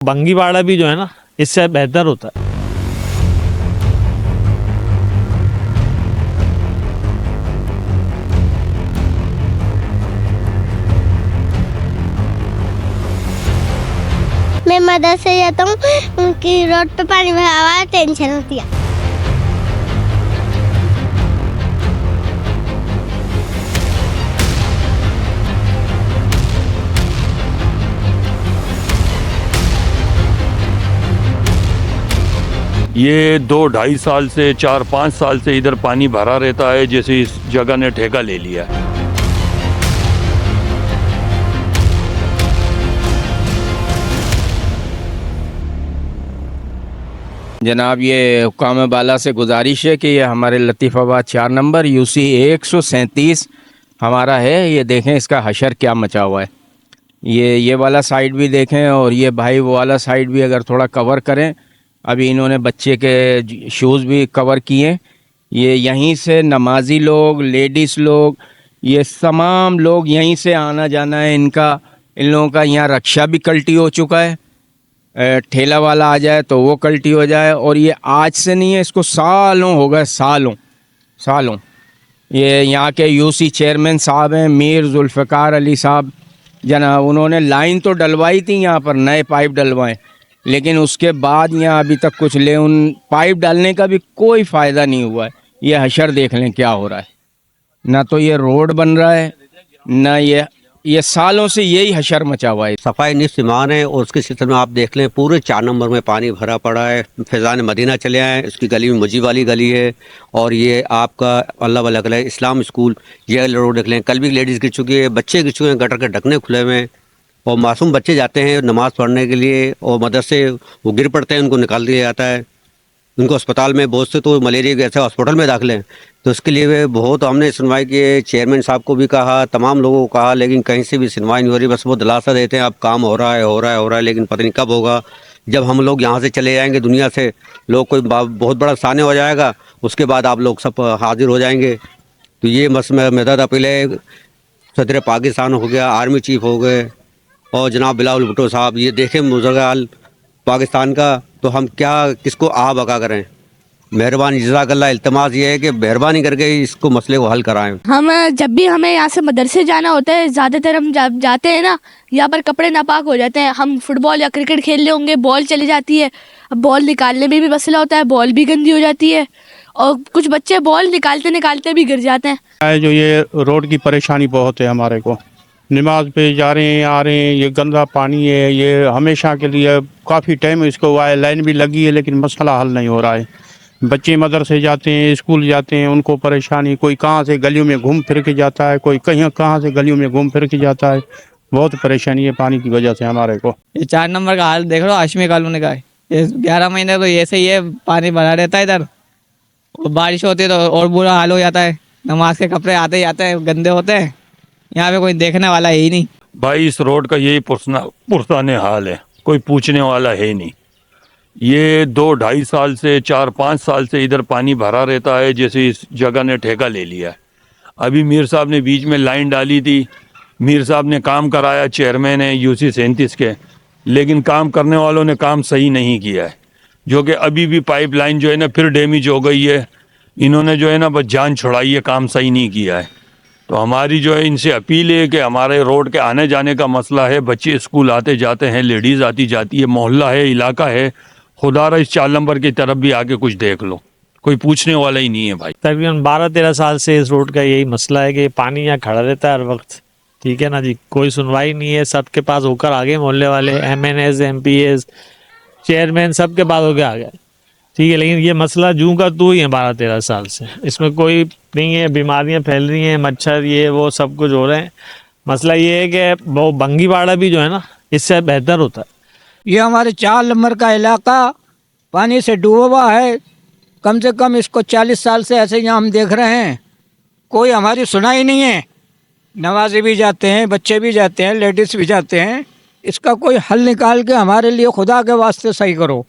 बंगीवाड़ा भी जो है ना, इससे बेहतर होता है। मैं मदरसे जाता हूँ, उनकी रोड पे पानी भरा हुआ है, टेंशन होती है। ये 2-2.5 साल से 4-5 साल से इधर पानी भरा रहता है, जैसे इस जगह ने ठेका ले लिया है। जनाब, ये हुक्काम बाला से गुजारिश है कि ये हमारे लतीफ़ाबाद 4 नंबर UC 137 हमारा है। ये देखें इसका हशर क्या मचा हुआ है। ये वाला साइड भी देखें और ये भाई वो वाला साइड भी अगर थोड़ा कवर करें। अभी इन्होंने बच्चे के शूज़ भी कवर किए। ये यहीं से नमाजी लोग, लेडीज़ लोग, ये तमाम लोग यहीं से आना जाना है इनका। इन लोगों का यहाँ रक्षा भी कल्टी हो चुका है। ठेला वाला आ जाए तो वो कल्टी हो जाए। और ये आज से नहीं है, इसको सालों हो गए, सालों। ये यहाँ के UC चेयरमैन साहब हैं, मीर जुल्फ़िकार अली साहब जनाब, उन्होंने लाइन तो डलवाई थी, यहाँ पर नए पाइप डलवाएं, लेकिन उसके बाद यहाँ अभी तक कुछ उन पाइप डालने का भी कोई फ़ायदा नहीं हुआ है। ये हशर देख लें क्या हो रहा है। ना तो ये रोड बन रहा है, ना ये सालों से यही हशर मचा हुआ है। सफाई निस्फ ईमान है और उसके सिलसिले में आप देख लें पूरे 4 नंबर में पानी भरा पड़ा है। फैज़ान मदीना चले आए, उसकी गली में मुजीब वाली गली है, और ये आपका अल्लाह वाला गला इस्लाम स्कूल, ये रोड देख लें। कल भी लेडीज़ गिर चुकी है, बच्चे गिर चुके हैं, गटर के ढकने खुले हुए हैं, और मासूम बच्चे जाते हैं नमाज़ पढ़ने के लिए और मदरसे वो गिर पड़ते हैं, उनको निकाल दिया जाता है। उनको अस्पताल में बहुत से तो मलेरिया के ऐसे हॉस्पिटल में दाखिल हैं। तो इसके लिए बहुत हमने सुनवाई की है, चेयरमैन साहब को भी कहा, तमाम लोगों को कहा, लेकिन कहीं से भी सुनवाई नहीं हो रही। बस वो दिलासा देते हैं अब काम हो रहा है, लेकिन पता नहीं कब होगा। जब हम लोग यहाँ से चले जाएंगे दुनिया से, लोग कोई बहुत बड़ा साने हो जाएगा, उसके बाद आप लोग सब हाजिर हो जाएंगे। तो ये मदद अपील है, सदर पाकिस्तान हो गया, आर्मी चीफ हो गए, और जनाब बिलावल भुट्टो साहब, ये देखें मुज़र्रा हाल पाकिस्तान का, तो हम क्या किसको बका करें। मेहरबानी जज़ाकल्लाह, इल्तिमास ये है कि मेहरबानी करके इसको मसले को हल कराएं। हम जब भी हमें यहाँ से मदरसे जाना होता है, ज़्यादातर हम जाते हैं ना, यहाँ पर कपड़े नापाक हो जाते हैं। हम फुटबॉल या क्रिकेट खेल रहे होंगे, बॉल चली जाती है, अब बॉल निकालने में भी मसला होता है, बॉल भी गंदी हो जाती है, और कुछ बच्चे बॉल निकालते निकालते भी गिर जाते हैं। जो ये रोड की परेशानी बहुत है हमारे को, नमाज पे जा रहे हैं, आ रहे हैं, ये गंदा पानी है, ये हमेशा के लिए काफ़ी टाइम इसको हुआ है, लाइन भी लगी है, लेकिन मसला हल नहीं हो रहा है। बच्चे मदरसे जाते हैं, स्कूल जाते हैं, उनको परेशानी, कोई कहाँ से गलियों में घूम फिर के जाता है, कोई कहाँ से गलियों में घूम फिर के जाता है। बहुत परेशानी है पानी की वजह से हमारे को। ये 4 नंबर का हाल देख लो, हाशमी कॉलोनी का। ये 11 महीने तो ऐसे ही है, पानी भरा रहता है इधर, और बारिश होती है तो और बुरा हाल हो जाता है। नमाज के कपड़े आते ही आते हैं, गंदे होते हैं, यहाँ पे कोई देखने वाला है ही नहीं। भाई इस रोड का यही पुरसाने हाल है, कोई पूछने वाला है नहीं। ये 2-2.5 साल से 4-5 साल से इधर पानी भरा रहता है, जैसे इस जगह ने ठेका ले लिया है। अभी मीर साहब ने बीच में लाइन डाली थी, मीर साहब ने काम कराया, चेयरमैन है UC 37 के, लेकिन काम करने वालों ने काम सही नहीं किया है, जो कि अभी भी पाइप लाइन जो है ना फिर डैमेज हो गई है। इन्होंने जो है ना बस जान छुड़ाई है, काम सही नहीं किया है। तो हमारी जो है इनसे अपील है कि हमारे रोड के आने जाने का मसला है, बच्चे स्कूल आते जाते हैं, लेडीज़ आती जाती है, मोहल्ला है, इलाका है, खुदारा इस 4 नंबर की तरफ भी आके कुछ देख लो, कोई पूछने वाला ही नहीं है भाई। तकरीबन 12-13 साल से इस रोड का यही मसला है कि पानी यहाँ खड़ा रहता है हर वक्त। ठीक है ना जी, कोई सुनवाई नहीं है, सबके पास होकर आगे, मोहल्ले वाले MNS MPs चेयरमैन सबके पास होकर आ गए। ठीक है, लेकिन ये मसला जूं का तू ही है 12-13 साल से, इसमें कोई नहीं है। बीमारियां फैल रही हैं, मच्छर ये वो सब कुछ हो रहे हैं। मसला ये है कि वो बंगीवाड़ा भी जो है ना, इससे बेहतर होता है। ये हमारे 4 नंबर का इलाका पानी से डूबा हुआ है। कम से कम इसको 40 साल से ऐसे यहाँ हम देख रहे हैं, कोई हमारी सुनाई नहीं है। नमाजी भी जाते हैं, बच्चे भी जाते हैं, लेडीज़ भी जाते हैं। इसका कोई हल निकाल के हमारे लिए खुदा के वास्ते सही करो।